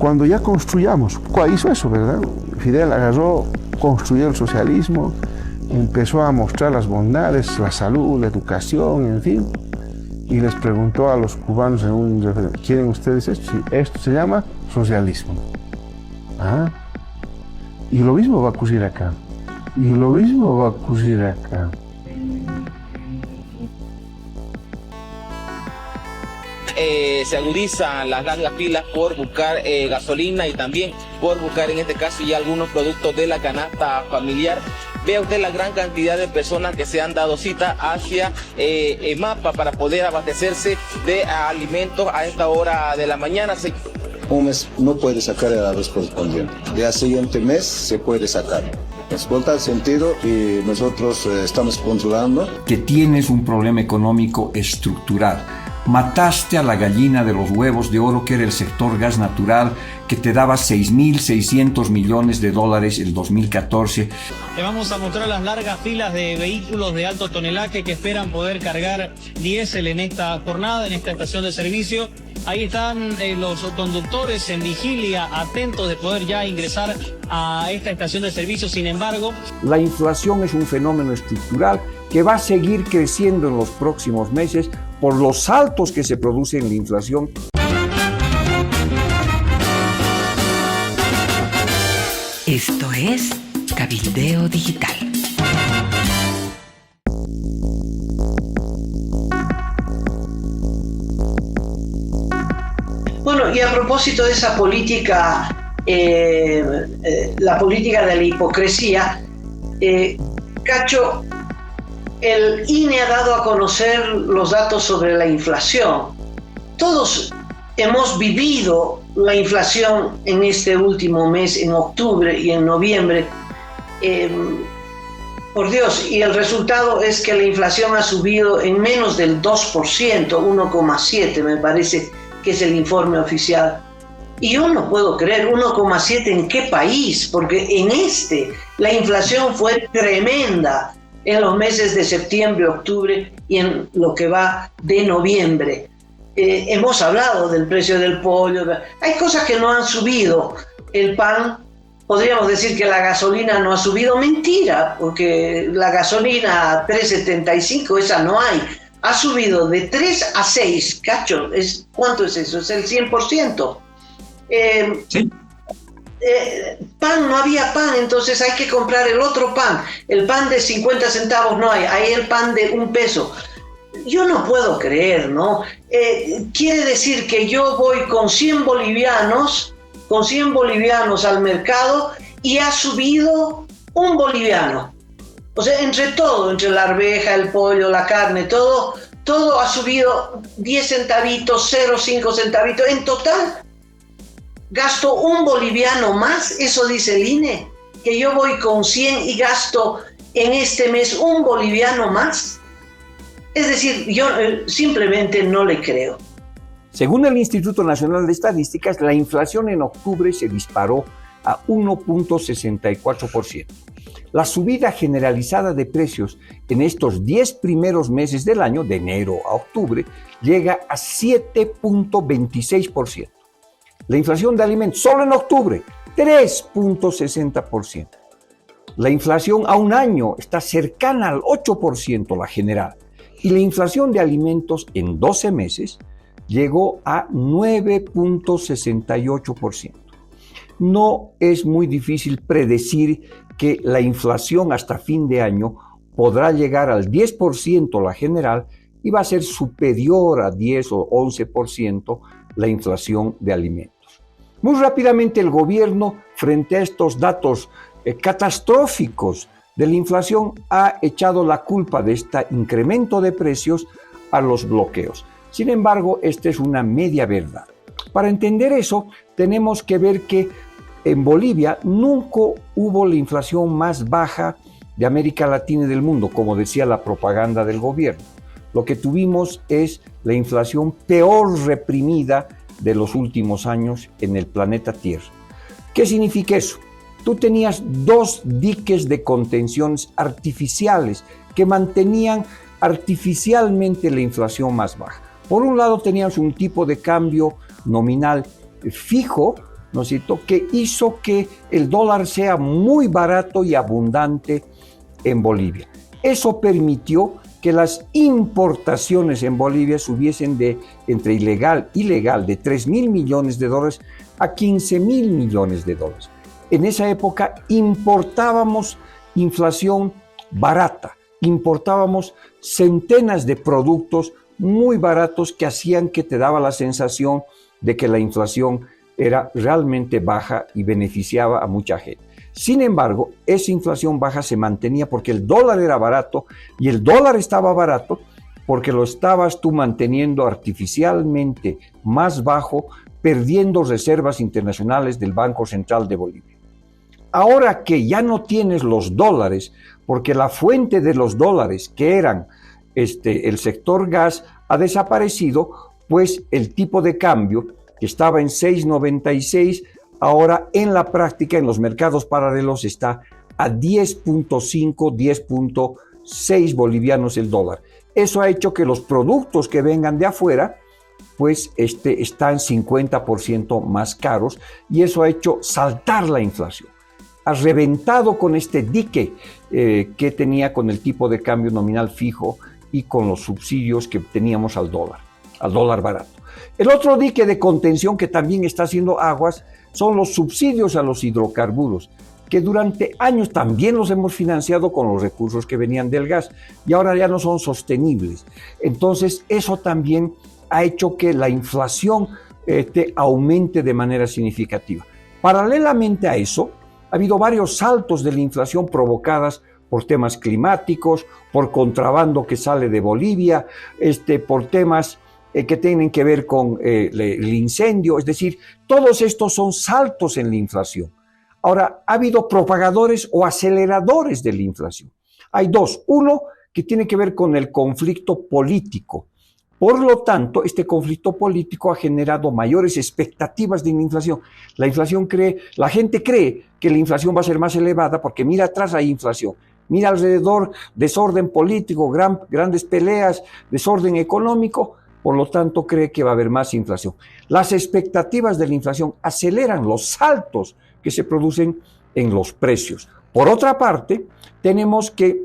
cuando ya construyamos, hizo eso, ¿verdad? Fidel agarró, construyó el socialismo, empezó a mostrar las bondades, la salud, la educación, en fin, y les preguntó a los cubanos en un referéndum, ¿quieren ustedes esto? Sí, esto se llama socialismo. ¿Ah? Y lo mismo va a ocurrir acá. Y lo mismo va a ocurrir acá. Se agudizan las largas filas por buscar gasolina y también por buscar en este caso ya algunos productos de la canasta familiar. Vea usted la gran cantidad de personas que se han dado cita hacia Mapa para poder abastecerse de alimentos a esta hora de la mañana. Un mes no puede sacar la vez correspondiente. Ya siguiente mes se puede sacar. Es por tal sentido y nosotros estamos controlando. Que tienes un problema económico estructural. Mataste a la gallina de los huevos de oro, que era el sector gas natural, que te daba $6.600 millones el 2014. Le vamos a mostrar las largas filas de vehículos de alto tonelaje que esperan poder cargar diésel en esta jornada, en esta estación de servicio. Ahí están los conductores en vigilia, atentos de poder ya ingresar a esta estación de servicio. Sin embargo, la inflación es un fenómeno estructural que va a seguir creciendo en los próximos meses por los saltos que se producen en la inflación. Esto es Cabildeo Digital. Bueno, y a propósito de esa política, la política de la hipocresía, Cacho, el INE ha dado a conocer los datos sobre la inflación. Todos hemos vivido la inflación en este último mes, en octubre y en noviembre. Por Dios, y el resultado es que la inflación ha subido en menos del 2%, 1,7 me parece que es el informe oficial. Y yo no puedo creer, 1,7 ¿en qué país? Porque en la inflación fue tremenda en los meses de septiembre, octubre y en lo que va de noviembre. Hemos hablado del precio del pollo, hay cosas que no han subido. El pan, podríamos decir que la gasolina no ha subido, mentira, porque la gasolina a 3.75, esa no hay. Ha subido de 3 a 6, Cacho, ¿cuánto es eso? Es el 100%. Sí. Pan, no había pan, entonces hay que comprar el otro pan. El pan de 50 centavos no hay el pan de $1. Yo no puedo creer, ¿no? Quiere decir que yo voy con 100 bolivianos al mercado y ha subido $1 boliviano. O sea, entre la arveja, el pollo, la carne, todo ha subido 10 centavitos, 0,5 centavitos. En total, gasto $1 boliviano más, eso dice el INE, que yo voy con 100 y gasto en este mes $1 boliviano más. Es decir, yo simplemente no le creo. Según el Instituto Nacional de Estadísticas, la inflación en octubre se disparó a 1.64%. La subida generalizada de precios en estos 10 primeros meses del año, de enero a octubre, llega a 7.26%. La inflación de alimentos solo en octubre, 3.60%. La inflación a un año está cercana al 8%, la general. Y la inflación de alimentos en 12 meses llegó a 9.68%. No es muy difícil predecir que la inflación hasta fin de año podrá llegar al 10% la general y va a ser superior a 10 o 11% la inflación de alimentos. Muy rápidamente el gobierno, frente a estos datos catastróficos de la inflación, ha echado la culpa de este incremento de precios a los bloqueos. Sin embargo, esta es una media verdad. Para entender eso, tenemos que ver que en Bolivia nunca hubo la inflación más baja de América Latina y del mundo, como decía la propaganda del gobierno. Lo que tuvimos es la inflación peor reprimida de los últimos años en el planeta Tierra. ¿Qué significa eso? Tú tenías 2 diques de contenciones artificiales que mantenían artificialmente la inflación más baja. Por un lado tenías un tipo de cambio nominal fijo ¿no es cierto?, que hizo que el dólar sea muy barato y abundante en Bolivia. Eso permitió que las importaciones en Bolivia subiesen de entre ilegal y legal de 3.000 millones de dólares a 15.000 millones de dólares. En esa época importábamos inflación barata, importábamos centenas de productos muy baratos que hacían que te daba la sensación de que la inflación era realmente baja y beneficiaba a mucha gente. Sin embargo, esa inflación baja se mantenía porque el dólar era barato, y el dólar estaba barato porque lo estabas tú manteniendo artificialmente más bajo, perdiendo reservas internacionales del Banco Central de Bolivia. Ahora que ya no tienes los dólares, porque la fuente de los dólares, que eran el sector gas, ha desaparecido, pues el tipo de cambio, que estaba en 6.96, ahora en la práctica en los mercados paralelos está a 10.5, 10.6 bolivianos el dólar. Eso ha hecho que los productos que vengan de afuera pues están 50% más caros, y eso ha hecho saltar la inflación. Ha reventado con este dique que tenía con el tipo de cambio nominal fijo y con los subsidios que teníamos al dólar barato. El otro dique de contención que también está haciendo aguas son los subsidios a los hidrocarburos, que durante años también los hemos financiado con los recursos que venían del gas y ahora ya no son sostenibles. Entonces eso también ha hecho que la inflación aumente de manera significativa. Paralelamente a eso, ha habido varios saltos de la inflación provocadas por temas climáticos, por contrabando que sale de Bolivia, por temas que tienen que ver con el incendio. Es decir, todos estos son saltos en la inflación. Ahora, ha habido propagadores o aceleradores de la inflación. Hay dos. Uno, que tiene que ver con el conflicto político. Por lo tanto, este conflicto político ha generado mayores expectativas de la inflación. La gente cree que la inflación va a ser más elevada porque mira atrás hay inflación. Mira alrededor, desorden político, grandes peleas, desorden económico, por lo tanto cree que va a haber más inflación. Las expectativas de la inflación aceleran los saltos que se producen en los precios. Por otra parte, tenemos que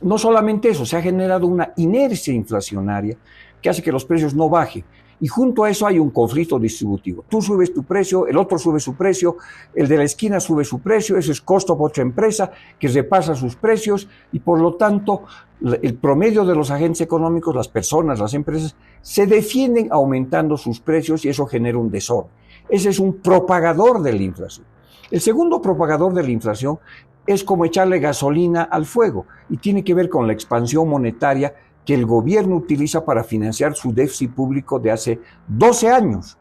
no solamente eso, se ha generado una inercia inflacionaria que hace que los precios no bajen. Y junto a eso hay un conflicto distributivo. Tú subes tu precio, el otro sube su precio, el de la esquina sube su precio, eso es costo para otra empresa que repasa sus precios, y por lo tanto el promedio de los agentes económicos, las personas, las empresas, se defienden aumentando sus precios y eso genera un desorden. Ese es un propagador de la inflación. El segundo propagador de la inflación es como echarle gasolina al fuego y tiene que ver con la expansión monetaria que el gobierno utiliza para financiar su déficit público de hace 12 años.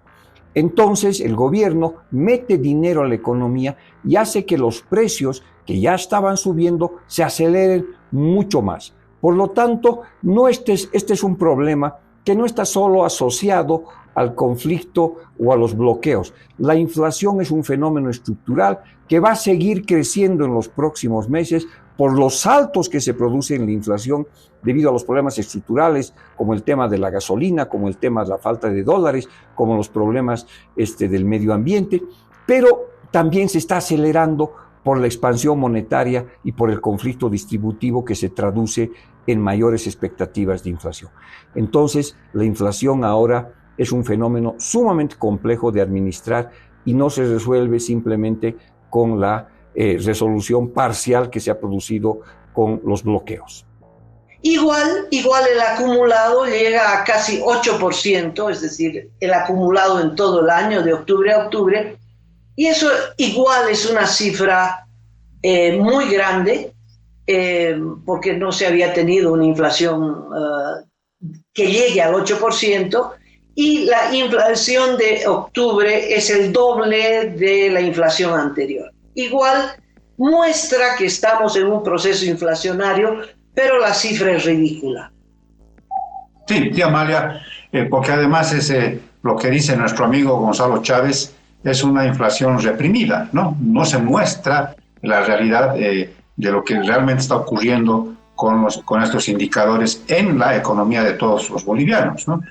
Entonces el gobierno mete dinero a la economía y hace que los precios que ya estaban subiendo se aceleren mucho más. Por lo tanto, este es un problema que no está solo asociado al conflicto o a los bloqueos. La inflación es un fenómeno estructural que va a seguir creciendo en los próximos meses por los saltos que se producen en la inflación debido a los problemas estructurales, como el tema de la gasolina, como el tema de la falta de dólares, como los problemas del medio ambiente, pero también se está acelerando por la expansión monetaria y por el conflicto distributivo que se traduce en mayores expectativas de inflación. Entonces, la inflación ahora es un fenómeno sumamente complejo de administrar y no se resuelve simplemente con la resolución parcial que se ha producido con los bloqueos. Igual el acumulado llega a casi 8%, es decir, el acumulado en todo el año, de octubre a octubre, y eso igual es una cifra muy grande, porque no se había tenido una inflación que llegue al 8%, y la inflación de octubre es el doble de la inflación anterior. Igual muestra que estamos en un proceso inflacionario, pero la cifra es ridícula. Sí, Amalia, porque además lo que dice nuestro amigo Gonzalo Chávez es una inflación reprimida, ¿no? No se muestra la realidad de lo que realmente está ocurriendo con estos indicadores en la economía de todos los bolivianos, ¿no?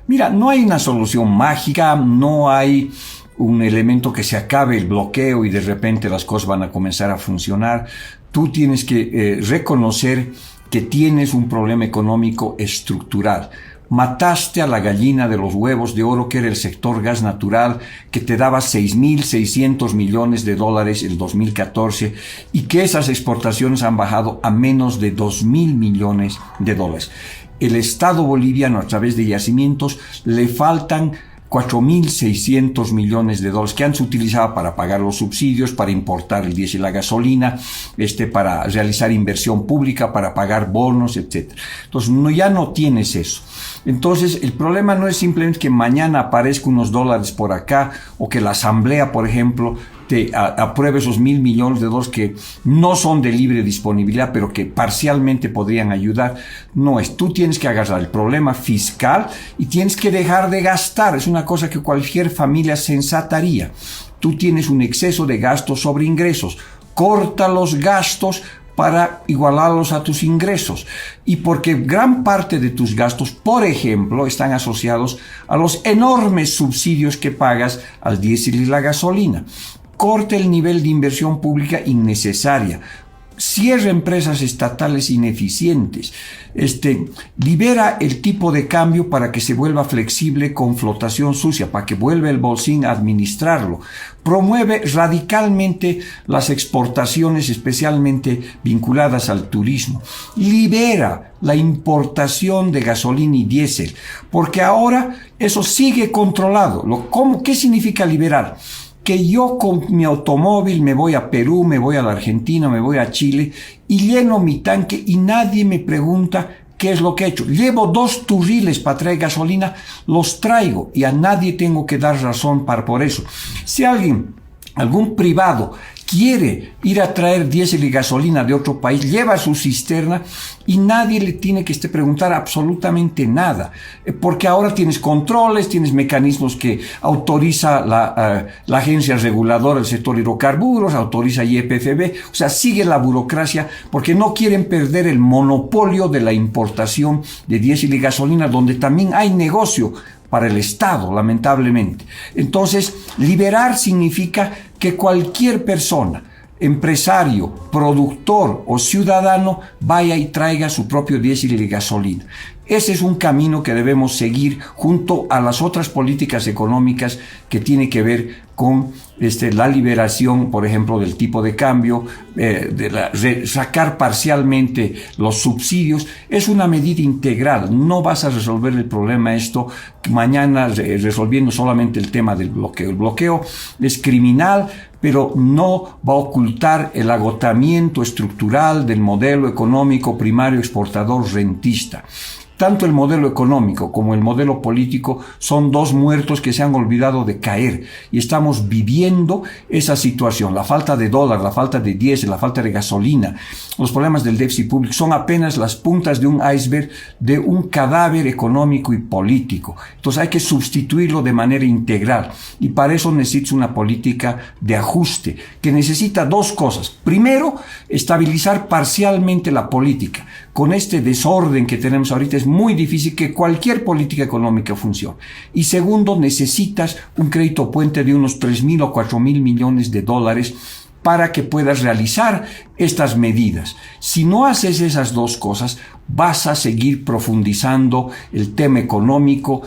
Mira, no hay una solución mágica, no hay un elemento que se acabe el bloqueo y de repente las cosas van a comenzar a funcionar. Tú tienes que reconocer que tienes un problema económico estructural. Mataste a la gallina de los huevos de oro, que era el sector gas natural, que te daba 6.600 millones de dólares en 2014, y que esas exportaciones han bajado a menos de 2.000 millones de dólares. El Estado boliviano, a través de yacimientos, le faltan 4.600 millones de dólares que han sido utilizados para pagar los subsidios, para importar el diésel y la gasolina, para realizar inversión pública, para pagar bonos, etc. Entonces, ya no tienes eso. Entonces, el problema no es simplemente que mañana aparezca unos dólares por acá, o que la Asamblea, por ejemplo, te apruebe esos 1.000 millones de dólares que no son de libre disponibilidad, pero que parcialmente podrían ayudar. No es. Tú tienes que agarrar el problema fiscal y tienes que dejar de gastar. Es una cosa que cualquier familia sensata haría. Tú tienes un exceso de gastos sobre ingresos. Corta los gastos para igualarlos a tus ingresos. Y porque gran parte de tus gastos, por ejemplo, están asociados a los enormes subsidios que pagas al diésel y la gasolina. Corta el nivel de inversión pública innecesaria. Cierra empresas estatales ineficientes. Libera el tipo de cambio para que se vuelva flexible con flotación sucia, para que vuelva el bolsín a administrarlo. Promueve radicalmente las exportaciones, especialmente vinculadas al turismo. Libera la importación de gasolina y diésel, porque ahora eso sigue controlado. ¿Qué significa liberar? Que yo con mi automóvil me voy a Perú, me voy a la Argentina, me voy a Chile y lleno mi tanque y nadie me pregunta qué es lo que he hecho. Llevo 2 turriles para traer gasolina, los traigo y a nadie tengo que dar razón por eso. Si algún privado quiere ir a traer diésel y gasolina de otro país, lleva su cisterna y nadie le tiene que preguntar absolutamente nada, porque ahora tienes controles, tienes mecanismos que autoriza la agencia reguladora del sector hidrocarburos, autoriza YPFB, o sea, sigue la burocracia porque no quieren perder el monopolio de la importación de diésel y gasolina, donde también hay negocio para el Estado, lamentablemente. Entonces, liberar significa que cualquier persona, empresario, productor o ciudadano, vaya y traiga su propio diésel y gasolina. Ese es un camino que debemos seguir junto a las otras políticas económicas que tienen que ver con la liberación, por ejemplo, del tipo de cambio, sacar parcialmente los subsidios. Es una medida integral. No vas a resolver el problema mañana resolviendo solamente el tema del bloqueo. El bloqueo es criminal, pero no va a ocultar el agotamiento estructural del modelo económico primario exportador rentista. Tanto el modelo económico como el modelo político son 2 muertos que se han olvidado de caer y estamos viviendo esa situación. La falta de dólar, la falta de diésel, la falta de gasolina, los problemas del déficit público son apenas las puntas de un iceberg de un cadáver económico y político. Entonces hay que sustituirlo de manera integral y para eso necesitas una política de ajuste que necesita 2 cosas. Primero, estabilizar parcialmente la política. Con este desorden que tenemos ahorita es muy difícil que cualquier política económica funcione. Y segundo, necesitas un crédito puente de unos 3.000 o 4.000 millones de dólares para que puedas realizar estas medidas. Si no haces esas 2 cosas, vas a seguir profundizando el tema económico,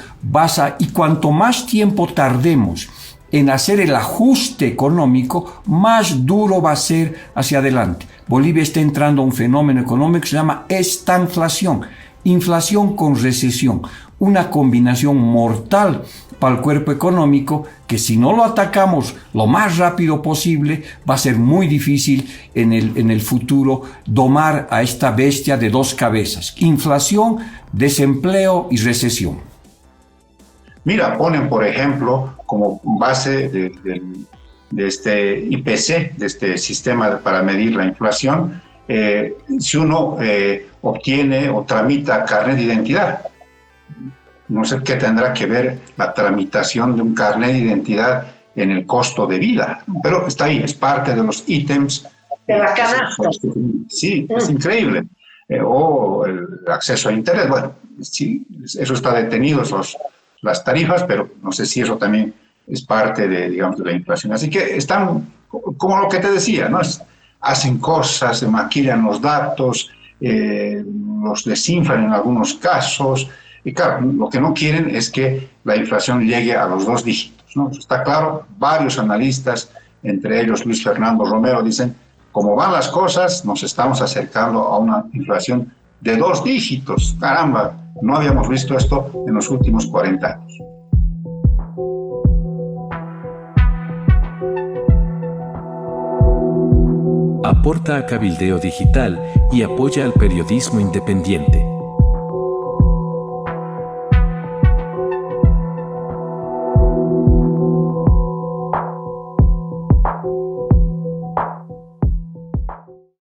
y cuanto más tiempo tardemos en hacer el ajuste económico, más duro va a ser hacia adelante. Bolivia está entrando a un fenómeno económico que se llama estanflación, inflación con recesión, una combinación mortal para el cuerpo económico que si no lo atacamos lo más rápido posible va a ser muy difícil en el futuro domar a esta bestia de 2 cabezas, inflación, desempleo y recesión. Mira, ponen por ejemplo como base de este IPC, de este sistema para medir la inflación, si uno obtiene o tramita carnet de identidad. No sé qué tendrá que ver la tramitación de un carnet de identidad en el costo de vida, pero está ahí, es parte de los ítems. De la canasta. Sí, es increíble. O el acceso a Internet, bueno, sí, eso está detenido, las tarifas, pero no sé si eso también es parte de, digamos, de la inflación. Así que están, como lo que te decía, ¿no? Hacen cosas, maquillan los datos, los desinflan en algunos casos, y claro, lo que no quieren es que la inflación llegue a los 2 dígitos, ¿no? Está claro, varios analistas, entre ellos Luis Fernando Romero, dicen, como van las cosas, nos estamos acercando a una inflación de 2 dígitos. Caramba, no habíamos visto esto en los últimos 40 años. Aporta a Cabildeo Digital y apoya al periodismo independiente.